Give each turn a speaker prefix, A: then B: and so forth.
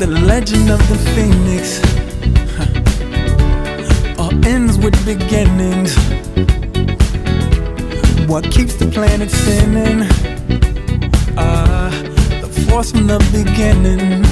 A: The legend of the phoenix all ends with beginnings. What keeps the planet spinning? The force from the beginning.